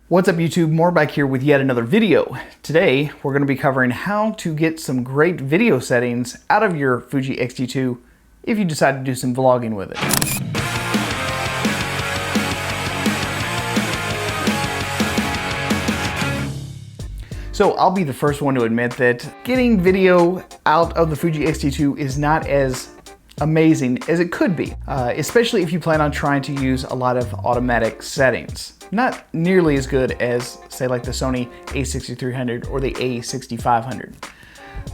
What's up YouTube, more back here with yet another video. Today we're going to be covering how to get some great video settings out of your Fuji X-T2 if you decide to do some vlogging with it. So I'll be the first one to admit that getting video out of the Fuji X-T2 is not as amazing as it could be, especially if you plan on trying to use a lot of automatic settings. Not nearly as good as, say, like the Sony a6300 or the a6500.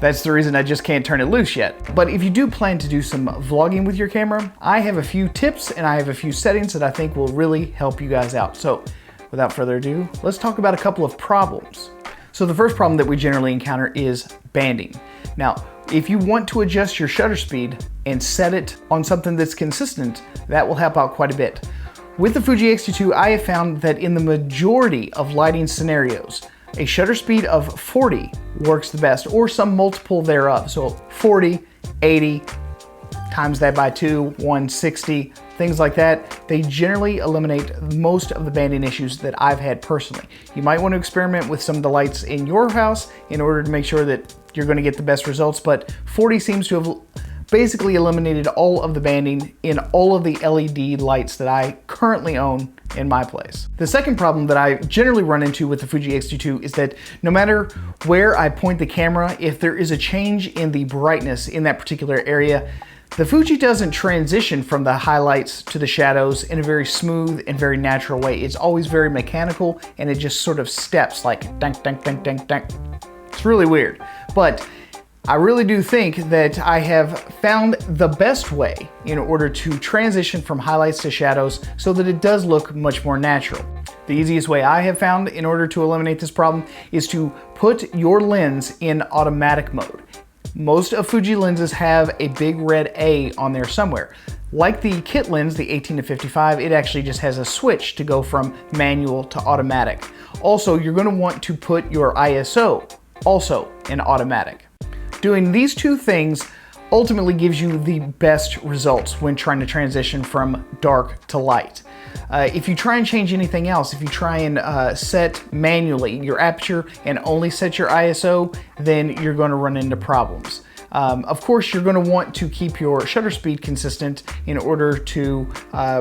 That's the reason I just can't turn it loose yet. But if you do plan to do some vlogging with your camera, I have a few tips and I have a few settings that I think will really help you guys out. So without further ado, let's talk about a couple of problems. So the first problem that we generally encounter is banding. Now, if you want to adjust your shutter speed and set it on something that's consistent, that will help out quite a bit. With the Fuji X-T2, I have found that in the majority of lighting scenarios, a shutter speed of 40 works the best, or some multiple thereof. So 40, 80, times that by 2, 160, things like that. They generally eliminate most of the banding issues that I've had personally. You might want to experiment with some of the lights in your house in order to make sure that you're going to get the best results, but 40 seems to have basically eliminated all of the banding in all of the LED lights that I currently own in my place. The second problem that I generally run into with the Fuji X-T2 is that no matter where I point the camera, if there is a change in the brightness in that particular area, the Fuji doesn't transition from the highlights to the shadows in a very smooth and very natural way. It's always very mechanical and it just sort of steps like dunk, dunk, dunk, dunk, dunk. It's really weird, but I really do think that I have found the best way in order to transition from highlights to shadows so that it does look much more natural. The easiest way I have found in order to eliminate this problem is to put your lens in automatic mode. Most of Fuji lenses have a big red A on there somewhere. Like the kit lens, the 18-55, it actually just has a switch to go from manual to automatic. Also, you're going to want to put your ISO also in automatic. Doing these two things ultimately gives you the best results when trying to transition from dark to light. If you try and change anything else, if you try and set manually your aperture and only set your ISO, then you're going to run into problems. Of course, you're going to want to keep your shutter speed consistent in order to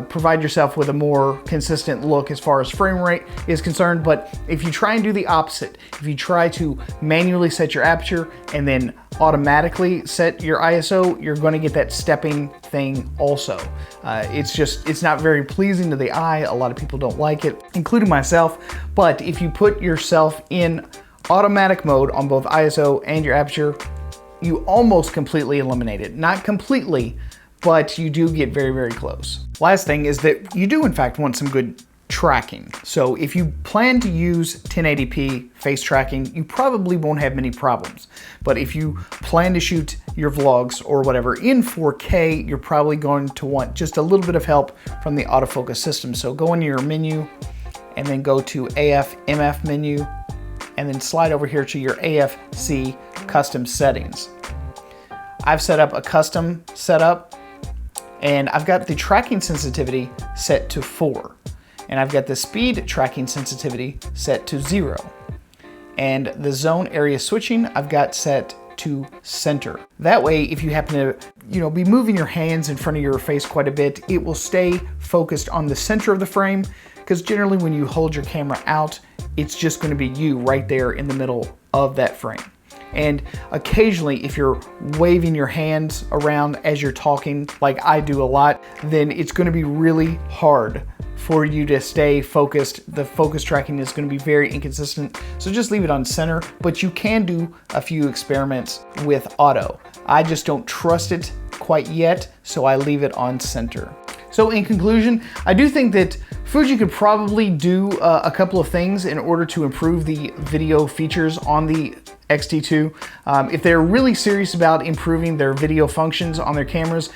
provide yourself with a more consistent look as far as frame rate is concerned. But if you try and do the opposite, if you try to manually set your aperture and then automatically set your ISO, you're going to get that stepping thing also. It's not very pleasing to the eye. A lot of people don't like it, including myself. But if you put yourself in automatic mode on both ISO and your aperture, you almost completely eliminate it. Not completely, but you do get very, very close. Last thing is that you do in fact want some good tracking. So if you plan to use 1080p face tracking, you probably won't have many problems. But if you plan to shoot your vlogs or whatever in 4K, you're probably going to want just a little bit of help from the autofocus system. So go into your menu and then go to AF MF menu and then slide over here to your AFC custom settings. I've set up a custom setup and I've got the tracking sensitivity set to 4. And I've got the speed tracking sensitivity set to 0. And the zone area switching I've got set to center. That way, if you happen to, be moving your hands in front of your face quite a bit, it will stay focused on the center of the frame, because generally when you hold your camera out, it's just going to be you right there in the middle of that frame. And occasionally, if you're waving your hands around as you're talking, like I do a lot, then it's going to be really hard for you to stay focused. The focus tracking is going to be very inconsistent. So just leave it on center, but you can do a few experiments with auto. I just don't trust it quite yet, so I leave it on center. So in conclusion, I do think that Fuji could probably do a couple of things in order to improve the video features on the X-T2. If they're really serious about improving their video functions on their cameras,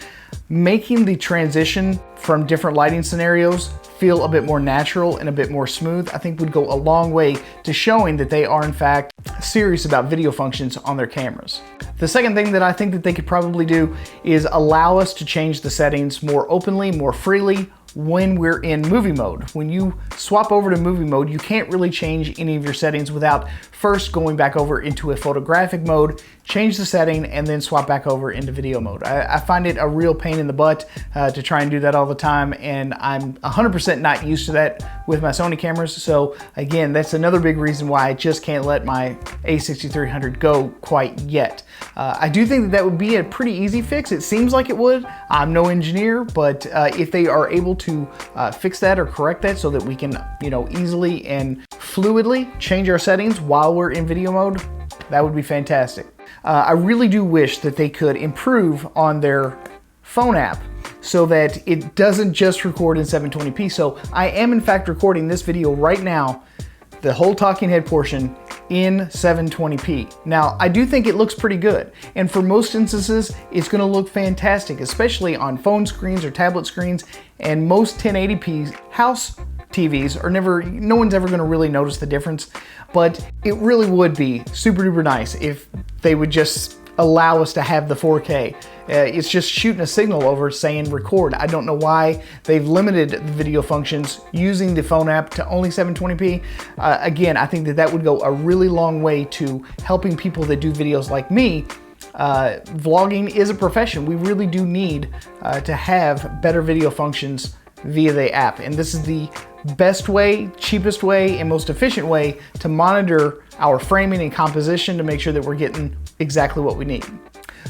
making the transition from different lighting scenarios feel a bit more natural and a bit more smooth, I think would go a long way to showing that they are in fact serious about video functions on their cameras. The second thing that I think that they could probably do is allow us to change the settings more openly, more freely, when we're in movie mode. When you swap over to movie mode, you can't really change any of your settings without first going back over into a photographic mode, change the setting, and then swap back over into video mode. I find it a real pain in the butt to try and do that all the time, and I'm 100% not used to that with my Sony cameras. So again, that's another big reason why I just can't let my a6300 go quite yet. I do think that would be a pretty easy fix. It seems like it would. I'm no engineer, but if they are able to fix that or correct that so that we can, easily and fluidly change our settings while we're in video mode, that would be fantastic. I really do wish that they could improve on their phone app so that it doesn't just record in 720p. So I am in fact recording this video right now, the whole talking head portion, in 720p. Now, I do think it looks pretty good. And for most instances, it's gonna look fantastic, especially on phone screens or tablet screens. And most 1080p house TVs are no one's ever gonna really notice the difference. But it really would be super duper nice if they would just allow us to have the 4K. It's just shooting a signal over saying record. I don't know why they've limited the video functions using the phone app to only 720p. Again, I think that would go a really long way to helping people that do videos like me. Vlogging is a profession. We really do need to have better video functions via the app. And this is the best way, cheapest way, and most efficient way to monitor our framing and composition to make sure that we're getting exactly what we need.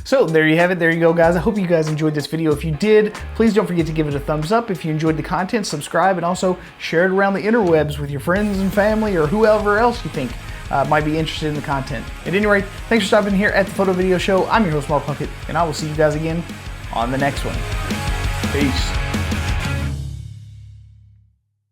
So there you have it. There you go, guys. I hope you guys enjoyed this video. If you did, please don't forget to give it a thumbs up. If you enjoyed the content, subscribe, and also share it around the interwebs with your friends and family or whoever else you think might be interested in the content. At any rate, thanks for stopping here at the Photo Video Show. I'm your host, Mark Puckett, and I will see you guys again on the next one. Peace.